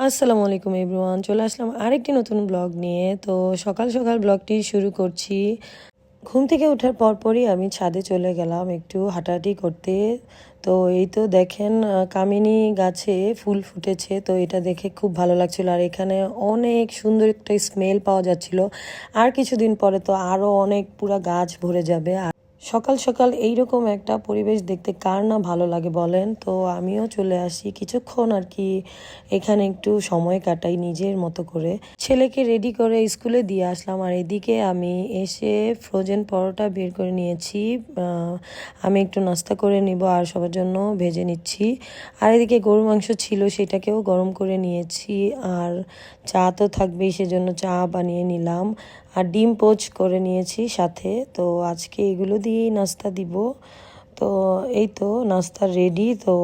আসসালামু আলাইকুম এভরিওয়ান, চলে আসলাম আরেকটি নতুন ব্লগ নিয়ে। তো সকাল সকাল ব্লগটি শুরু করছি। ঘুম থেকে ওঠার পরপরই আমি ছাদে চলে গেলাম একটু হাঁটাহাঁটি করতে। তো এই তো দেখেন, কামিনী গাছে ফুল ফুটেছে, তো এটা দেখে খুব ভালো লাগছিল। আর এখানে অনেক সুন্দর একটা স্মেল পাওয়া যাচ্ছিল। আর কিছুদিন পরে তো আরও অনেক পুরা গাছ ভরে যাবে। সকাল সকাল এইরকম একটা পরিবেশ দেখতে কার না ভালো লাগে বলেন। তো আমিও চলে আসি কিছুক্ষণ আর কি, এখানে একটু সময় কাটাই নিজের মতো করে। ছেলেকে রেডি করে স্কুলে দিয়ে আসলাম, আর এদিকে আমি এসে ফ্রোজেন পরোটা বের করে নিয়েছি। আমি একটু নাস্তা করে নিব আর সবার জন্য ভেজে নিচ্ছি। আর এদিকে গরু মাংস ছিল, সেটাকেও গরম করে নিয়েছি। আর চা তো থাকবেই, সেজন্য চা বানিয়ে নিলাম। আর ডিম পোচ করে নিয়েছি সাথে। তো আজকে এগুলো দিয়েই নাস্তা দিব। তো এই তো নাস্তা রেডি। তো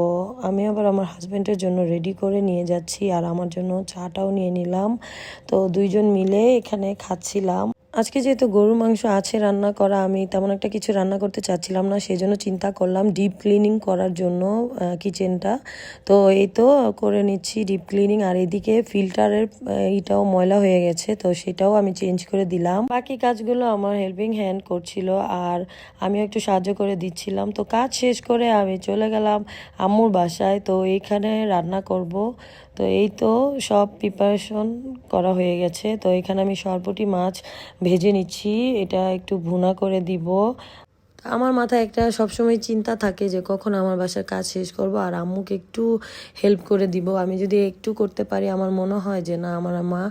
আমি আবার আমার হাজব্যান্ডের জন্য রেডি করে নিয়ে যাচ্ছি, আর আমার জন্য চাটাও নিয়ে নিলাম। তো দুইজন মিলে এখানে খাচ্ছিলাম। আজকে যেহেতু গরুর মাংস আছে রান্না করা, আমি তেমন একটা কিছু রান্না করতে চাচ্ছিলাম না, সেই জন্য চিন্তা করলাম ডিপ ক্লিনিং করার জন্য কিচেনটা। তো এই তো করে নিচ্ছি ডিপ ক্লিনিং। আর এদিকে ফিল্টারের এইটাও ময়লা হয়ে গেছে, তো সেটাও আমি চেঞ্জ করে দিলাম। বাকি কাজগুলো আমার হেল্পিং হ্যান্ড করছিল, আর আমিও একটু সাহায্য করে দিচ্ছিলাম। তো কাজ শেষ করে আমি চলে গেলাম আম্মুর বাসায়। তো এইখানে রান্না করব। তো এই তো সব প্রিপারেশন করা হয়ে গেছে। তো এখানে আমি সরপুঁটি মাছ ভেজে নিচ্ছি, এটা একটু ভুনা করে দিব। আমার মাথায় একটা সবসময় চিন্তা থাকে যে কখন আমার বাসার কাজ শেষ করব আর আম্মুকে একটু হেল্প করে দিব। আমি যদি একটু করতে পারি, আমার মনে হয় যে না, আমার মা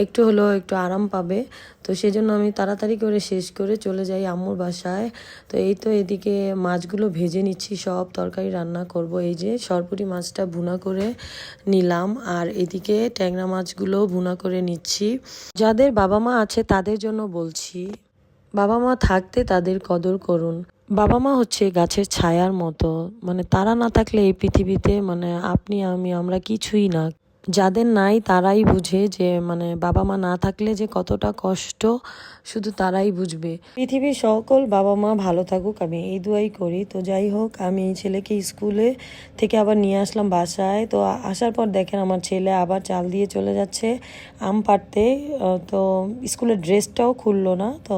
একটু হলেও একটু আরাম পাবে। তো সেজন্য আমি তাড়াতাড়ি করে শেষ করে চলে যাই আম্মুর বাসায়। তো এই তো এদিকে মাছগুলো ভেজে নিচ্ছি, সব তরকারি রান্না করব। এই যে সরপুঁটি মাছটা ভুনা করে নিলাম, আর এদিকে ট্যাংরা মাছগুলো ভুনা করে নিচ্ছি। যাদের বাবা মা আছে তাদের জন্য বলছি, বাবা মা থাকতে তাদের কদর করুন। বাবা মা হচ্ছে গাছের ছায়ার মতো, মানে তারা না থাকলে এই পৃথিবীতে মানে আপনি আমি আমরা কিছুই না। যাদের নাই তারাই বুঝে যে মানে বাবা মা না থাকলে যে কতটা কষ্ট, শুধু তারাই বুঝবে। পৃথিবীর সকল বাবা মা ভালো থাকুক, আমি এই দুয়াই করি। তো যাই হোক, আমি ছেলেকে স্কুলে থেকে আবার নিয়ে আসলাম বাসায়। তো আসার পর দেখেন আমার ছেলে আবার চাল দিয়ে চলে যাচ্ছে আম পাড়তে। তো স্কুলের ড্রেসটাও খুললো না। তো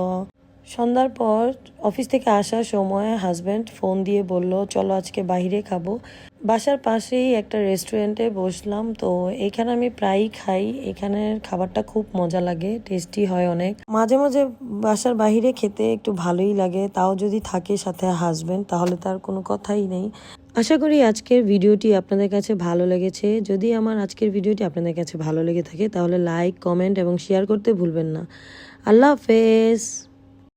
সন্ধ্যার পর অফিস থেকে আসার সময় হাজব্যান্ড ফোন দিয়ে বলল চলো আজকে বাইরে খাবো। বাসার পাশেই একটা রেস্টুরেন্টে বসলাম। তো এখানে আমি প্রায়ই খাই, এখানের খাবারটা খুব মজা লাগে, টেস্টি হয় অনেক। মাঝে মাঝে বাসার বাইরে খেতে একটু ভালোই লাগে, তাও যদি থাকে সাথে হাজব্যান্ড, তাহলে তার কোনো কথাই নেই। আশা করি আজকের ভিডিওটি আপনাদের কাছে ভালো লেগেছে। যদি আমার আজকের ভিডিওটি আপনাদের কাছে ভালো লেগে থাকে, তাহলে লাইক, কমেন্ট এবং শেয়ার করতে ভুলবেন না। আল্লাহ হাফেজ।